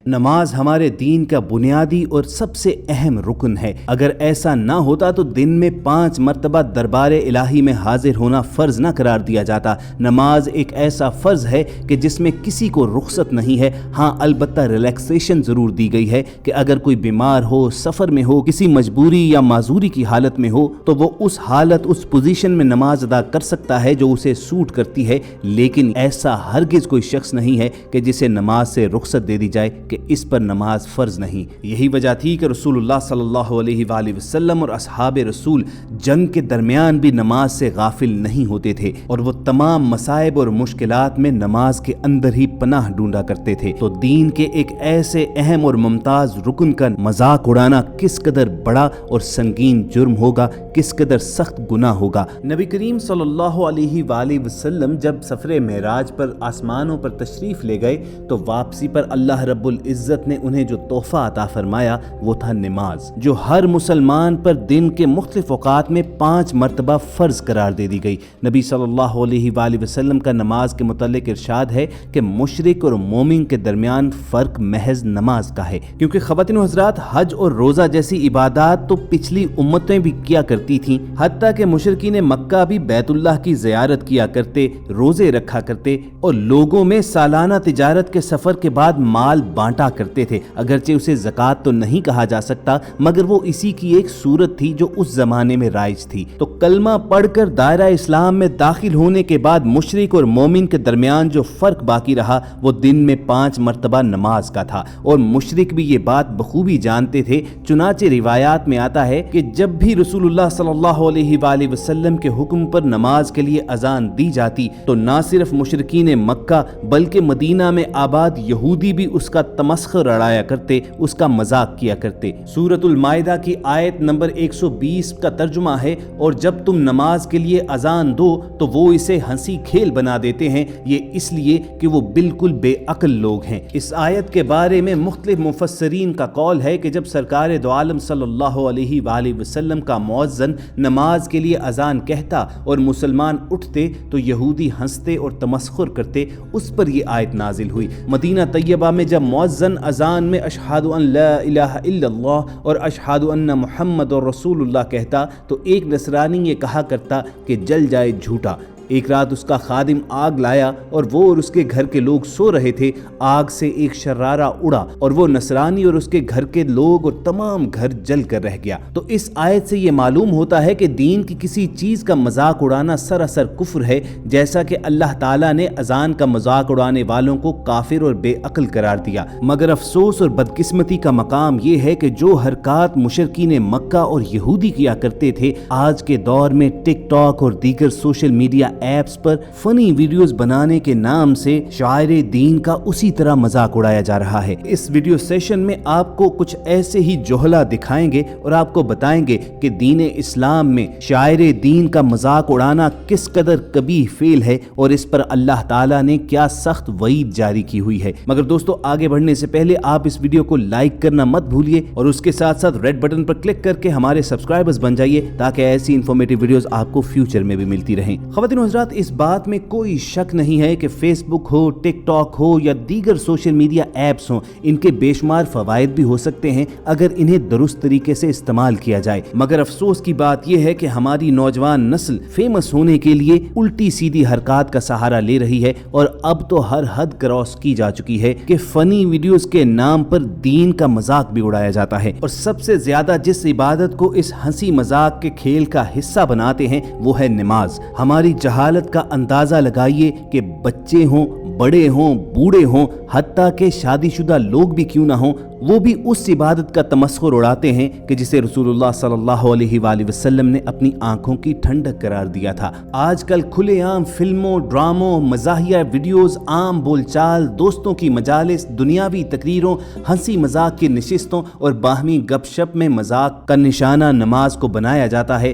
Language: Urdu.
نماز ہمارے دین کا بنیادی اور سب سے اہم رکن ہے۔ اگر ایسا نہ ہوتا تو دن میں 5 مرتبہ دربار الہی میں حاضر ہونا فرض نہ قرار دیا جاتا۔ نماز ایک ایسا فرض ہے کہ جس میں کسی کو رخصت نہیں ہے، ہاں البتہ ریلیکسیشن ضرور دی گئی ہے کہ اگر کوئی بیمار ہو، سفر میں ہو، کسی مجبوری یا معذوری کی حالت میں ہو تو وہ اس حالت، اس پوزیشن میں نماز ادا کر سکتا ہے جو اسے سوٹ کرتی ہے، لیکن ایسا ہرگز کوئی شخص نہیں ہے کہ جسے نماز سے رخصت دے دی جائے کہ اس پر نماز فرض نہیں۔ یہی وجہ تھی کہ رسول اللہ صلی اللہ علیہ وآلہ وسلم اور اصحاب رسول جنگ کے درمیان بھی نماز سے غافل نہیں ہوتے تھے، اور وہ تمام مصائب اور مشکلات میں نماز کے اندر ہی پناہ ڈھونڈا کرتے تھے۔ تو دین کے ایک ایسے اہم اور ممتاز رکن کا مذاق اڑانا کس قدر بڑا اور سنگین جرم ہوگا، کس قدر سخت گناہ ہوگا۔ نبی کریم صلی اللہ علیہ وآلہ وسلم جب سفر معراج پر آسمانوں پر تشریف لے گئے تو واپسی پر اللہ رب العزت نے انہیں جو تحفہ عطا فرمایا وہ تھا نماز، جو ہر مسلمان پر دن کے مختلف اوقات میں 5 مرتبہ فرض قرار دے دی گئی۔ نبی صلی اللہ علیہ وآلہ وسلم کا نماز کے متعلق ارشاد ہے کہ مشرک اور مومن کے درمیان فرق محض نماز کا ہے، کیونکہ خواتین و حضرات، حج اور روزہ جیسی عبادات تو پچھلی امتیں بھی کیا کرتی تھیں، حتیٰ کہ مشرکین مکہ بھی بیت اللہ کی زیارت کیا کرتے، روزے رکھا کرتے اور لوگوں میں سالانہ تجارت کے سفر کے بعد مال بانٹا کرتے تھے۔ اگرچہ اسے زکوٰۃ تو نہیں کہا جا سکتا، مگر وہ اسی کی ایک صورت تھی جو اس زمانے میں رائج تھی۔ تو کلمہ پڑھ کر دائرہ اسلام میں داخل ہونے کے بعد مشرک اور مومن کے درمیان جو فرق باقی رہا وہ دن میں 5 مرتبہ نماز کا تھا، اور مشرک بھی یہ بات بخوبی جانتے تھے۔ چنانچہ روایات میں آتا ہے کہ جب بھی رسول اللہ صلی اللہ علیہ وآلہ وسلم کے حکم پر نماز کے لیے اذان دی جاتی تو نہ صرف مشرکین مکہ بلکہ مدینہ میں آباد یہودی بھی اس کا تمسخر اڑایا کرتے، اس کا مذاق کیا کرتے۔ سورۃ المائدہ کی آیت نمبر 120 کا ترجمہ ہے، اور جب تم نماز کے لیے اذان دو تو وہ اسے ہنسی کھیل بنا دیتے ہیں، یہ اس لیے کہ وہ بالکل بے عقل لوگ ہیں۔ اس آیت کے بارے میں مختلف مفسرین کا قول ہے کہ جب سرکار دو عالم صلی اللہ علیہ وآلہ وسلم کا مؤذن نماز کے لیے اذان کہتا اور مسلمان اٹھتے تو یہودی ہنستے اور تمسخر کرتے، اس پر یہ آیت نازل ہوئی۔ مدینہ طیبہ میں جب مؤذن اذان میں اشہد ان لا الہ الا اللہ اور اشہد ان محمد رسول اللہ کہتا تو ایک نصرانی یہ کہا کرتا کہ جل جائے جھوٹا۔ ایک رات اس کا خادم آگ لایا اور وہ اور اس کے گھر کے لوگ سو رہے تھے، آگ سے ایک شرارہ اڑا اور وہ نصرانی اور اس کے گھر کے لوگ اور تمام گھر جل کر رہ گیا۔ تو اس آیت سے یہ معلوم ہوتا ہے کہ دین کی کسی چیز کا مذاق اڑانا سراسر کفر ہے، جیسا کہ اللہ تعالیٰ نے اذان کا مذاق اڑانے والوں کو کافر اور بے عقل قرار دیا۔ مگر افسوس اور بدقسمتی کا مقام یہ ہے کہ جو حرکات مشرکین مکہ اور یہودی کیا کرتے تھے، آج کے دور میں ٹک ٹاک اور دیگر سوشل میڈیا ایپس پر فنی ویڈیوز بنانے کے نام سے شاعر دین کا اسی طرح مذاق اڑایا جا رہا ہے۔ اس ویڈیو سیشن میں آپ کو کچھ ایسے ہی جوہلا دکھائیں گے اور آپ کو بتائیں گے کہ دین اسلام میں شاعر دین کا مذاق اڑانا کس قدر قبیح فعل ہے اور اس پر اللہ تعالیٰ نے کیا سخت وعید جاری کی ہوئی ہے۔ مگر دوستو، آگے بڑھنے سے پہلے آپ اس ویڈیو کو لائک کرنا مت بھولیے اور اس کے ساتھ ساتھ ریڈ بٹن پر کلک کر کے ہمارے سبسکرائبرز بن جائیے تاکہ ایسی انفارمیٹیو ویڈیوز آپ کو فیوچر میں بھی ملتی رہیں۔ خواتین و حضرات، اس بات میں کوئی شک نہیں ہے کہ فیس بک ہو، ٹک ٹاک ہو یا دیگر سوشل میڈیا ایپس ہوں، ان کے بے شمار فوائد بھی ہو سکتے ہیں اگر انہیں درست طریقے سے استعمال کیا جائے۔ مگر افسوس کی بات یہ ہے کہ ہماری نوجوان نسل فیمس ہونے کے لیے الٹی سیدھی حرکات کا سہارا لے رہی ہے، اور اب تو ہر حد کراس کی جا چکی ہے کہ فنی ویڈیوز کے نام پر دین کا مذاق بھی اڑایا جاتا ہے۔ اور سب سے زیادہ جس عبادت کو اس ہنسی مذاق کے کھیل کا حصہ بناتے ہیں وہ ہے نماز۔ ہماری جہالت کا اندازہ لگائیے کہ بچے ہوں، بڑے ہوں، بوڑھے ہوں، حتیٰ کہ شادی شدہ لوگ بھی کیوں نہ ہوں، وہ بھی اس عبادت کا تمسخر اڑاتے ہیں کہ جسے رسول اللہ صلی اللہ علیہ وآلہ وسلم نے اپنی آنکھوں کی ٹھنڈک قرار دیا تھا۔ آج کل کھلے عام فلموں، ڈراموں، مزاحیہ ویڈیوز، عام بول چال، دوستوں کی مجالس، دنیاوی تقریروں، ہنسی مذاق کی نشستوں اور باہمی گپ شپ میں مذاق کا نشانہ نماز کو بنایا جاتا ہے۔